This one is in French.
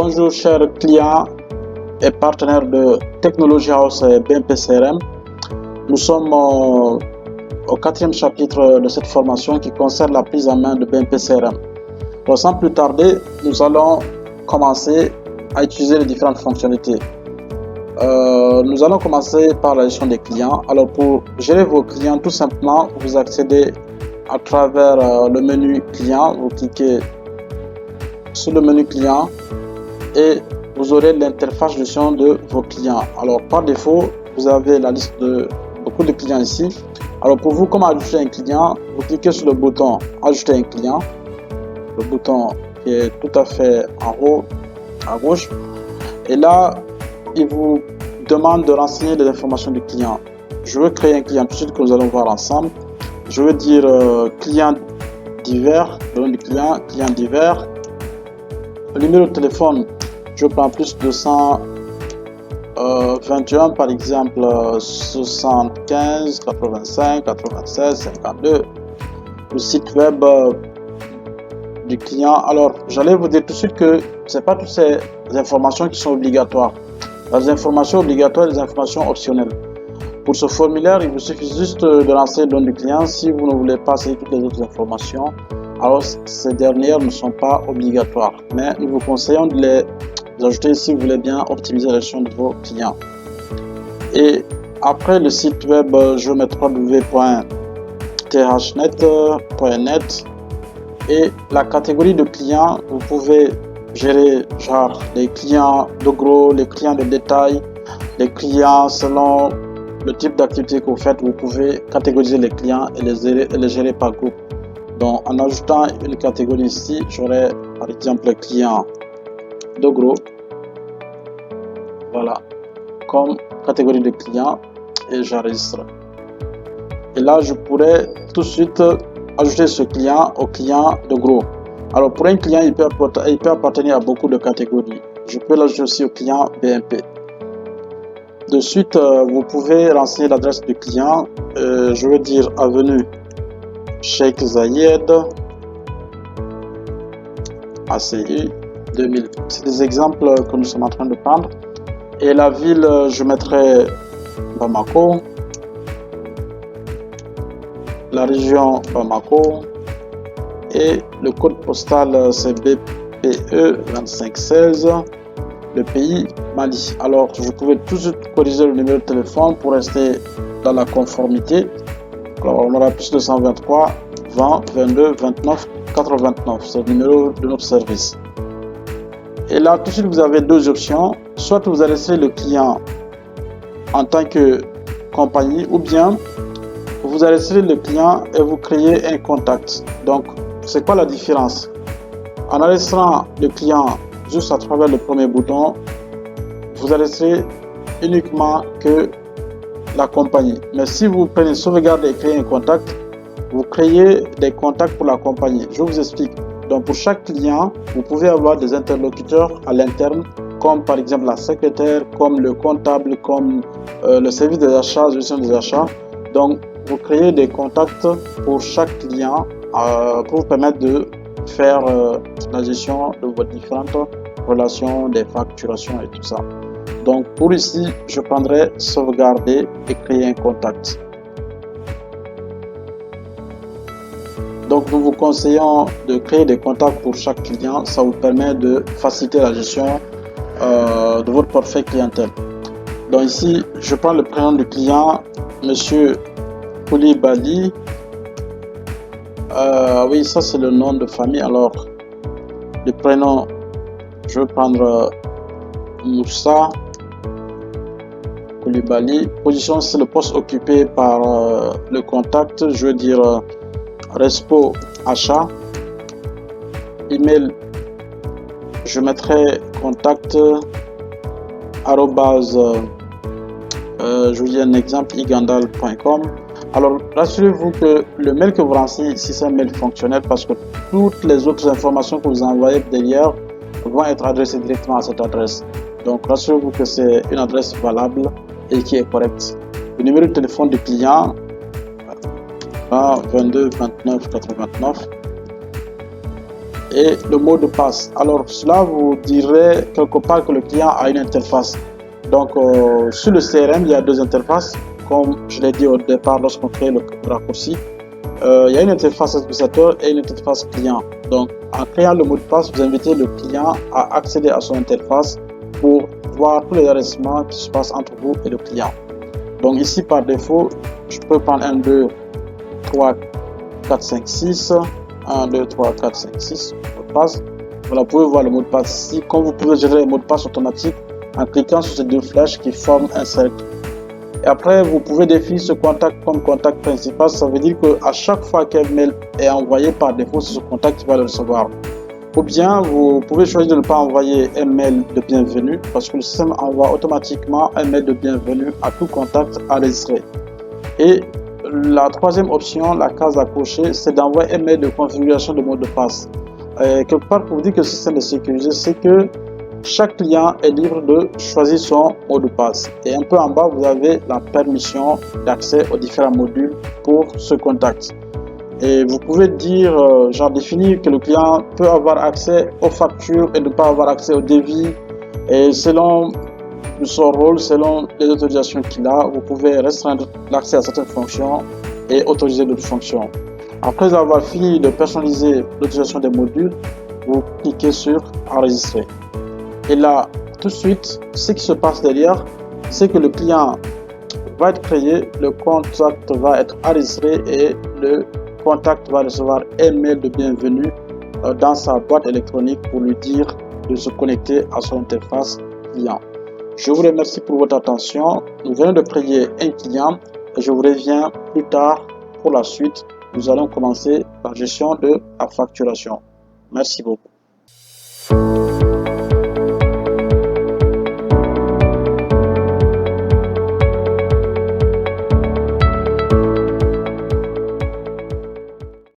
Bonjour chers clients et partenaires de Technology House et BMP CRM. Nous sommes au quatrième chapitre de cette formation qui concerne la prise en main de BMP CRM. Donc, sans plus tarder, nous allons commencer à utiliser les différentes fonctionnalités. Nous allons commencer par la gestion des clients. Alors pour gérer vos clients, tout simplement, vous accédez à travers le menu client, vous cliquez sur le menu client et vous aurez l'interface de gestion de vos clients. Alors par défaut, vous avez la liste de beaucoup de clients ici. Alors pour vous, comment ajouter un client? Vous cliquez sur le bouton ajouter un client, le bouton qui est tout à fait en haut à gauche, et là il vous demande de renseigner les informations du client. Je veux créer un client tout de suite que nous allons voir ensemble. Je veux dire client divers, le nom du client, client divers. Le numéro de téléphone, je prends plus 221 par exemple 75 85 96 52. Le site web du client. Alors j'allais vous dire tout de suite que c'est pas toutes ces informations qui sont obligatoires. Les informations obligatoires et les informations optionnelles. Pour ce formulaire, il vous suffit juste de lancer le nom du client. Si vous ne voulez pas saisir toutes les autres informations, alors ces dernières ne sont pas obligatoires. Mais nous vous conseillons de les ajouter si vous voulez bien optimiser la gestion de vos clients. Et après le site web, je mets www.thnet.net et la catégorie de clients, vous pouvez gérer genre les clients de gros, les clients de détail, les clients selon le type d'activité que vous faites. Vous pouvez catégoriser les clients et les gérer par groupe. Donc en ajoutant une catégorie ici, j'aurai par exemple les clients de gros, voilà, comme catégorie de clients, et j'enregistre. Et là je pourrais tout de suite ajouter ce client au client de gros. Alors pour un client, il peut appartenir à beaucoup de catégories. Je peux l'ajouter aussi au client BMP. De suite, vous pouvez renseigner l'adresse du client. Je veux dire avenue Cheikh Zayed, ACI 2000. C'est des exemples que nous sommes en train de prendre. Et la ville, je mettrai Bamako. La région Bamako. Et le code postal c'est BPE 2516, le pays Mali. Alors je pouvais tout de suite corriger le numéro de téléphone pour rester dans la conformité. Alors on aura plus 223 20 22 29 89, c'est le numéro de notre service. Et là tout de suite vous avez deux options, soit vous laissez le client en tant que compagnie, ou bien vous laissez le client et vous créez un contact. Donc c'est quoi la différence? En enregistrant le client juste à travers le premier bouton, vous enregistrez uniquement que la compagnie. Mais si vous prenez sauvegarde et créer un contact, vous créez des contacts pour la compagnie. Je vous explique. Donc pour chaque client, vous pouvez avoir des interlocuteurs à l'interne, comme par exemple la secrétaire, comme le comptable, comme le service des achats, gestion des achats. Donc vous créez des contacts pour chaque client pour vous permettre de faire la gestion de vos différentes relations, des facturations et tout ça. Donc pour ici, je prendrai sauvegarder et créer un contact. Donc nous vous conseillons de créer des contacts pour chaque client. Ça vous permet de faciliter la gestion de votre portefeuille clientèle. Donc ici, je prends le prénom du client, Monsieur Koulibaly. Oui, ça c'est le nom de famille. Alors le prénom, je vais prendre Moussa Koulibaly. Position, c'est le poste occupé par le contact. Je veux dire Respo achat. Email, je mettrai contact arobase, je vous dis un exemple, igandal.com. Alors rassurez-vous que le mail que vous renseignez ici, c'est un mail fonctionnel, parce que toutes les autres informations que vous envoyez derrière vont être adressées directement à cette adresse. Donc rassurez-vous que c'est une adresse valable et qui est correcte. Le numéro de téléphone du client 22 29 89. et le mot de passe. Alors cela vous dirait quelque part que le client a une interface. Donc sur le CRM, il y a deux interfaces, comme je l'ai dit au départ lorsqu'on crée le raccourci. Il y a une interface utilisateur et une interface client. Donc en créant le mot de passe, vous invitez le client à accéder à son interface pour voir tous les adressements qui se passent entre vous et le client. Donc ici par défaut, je peux prendre 1, 2, 3, 4, 5, 6. 1, 2, 3, 4, 5, 6, mot de passe. Voilà, vous pouvez voir le mot de passe ici. Comme vous pouvez gérer les mots de passe automatiques en cliquant sur ces deux flèches qui forment un cercle. Et après, vous pouvez définir ce contact comme contact principal. Ça veut dire qu'à chaque fois qu'un mail est envoyé par défaut, c'est ce contact qui va le recevoir. Ou bien, vous pouvez choisir de ne pas envoyer un mail de bienvenue parce que le système envoie automatiquement un mail de bienvenue à tout contact enregistré. Et la troisième option, la case à cocher, c'est d'envoyer un mail de configuration de mot de passe. Quelque part, pour vous dire que le système est sécurisé, c'est que chaque client est libre de choisir son mot de passe. Et un peu en bas, vous avez la permission d'accès aux différents modules pour ce contact. Et vous pouvez dire, genre définir que le client peut avoir accès aux factures et ne pas avoir accès au devis. Et selon son rôle, selon les autorisations qu'il a, vous pouvez restreindre l'accès à certaines fonctions et autoriser d'autres fonctions. Après avoir fini de personnaliser l'utilisation des modules, vous cliquez sur enregistrer. Et là, tout de suite, ce qui se passe derrière, c'est que le client va être créé, le contact va être enregistré et le contact va recevoir un mail de bienvenue dans sa boîte électronique pour lui dire de se connecter à son interface client. Je vous remercie pour votre attention. Nous venons de créer un client et je vous reviens plus tard pour la suite. Nous allons commencer la gestion de la facturation. Merci beaucoup.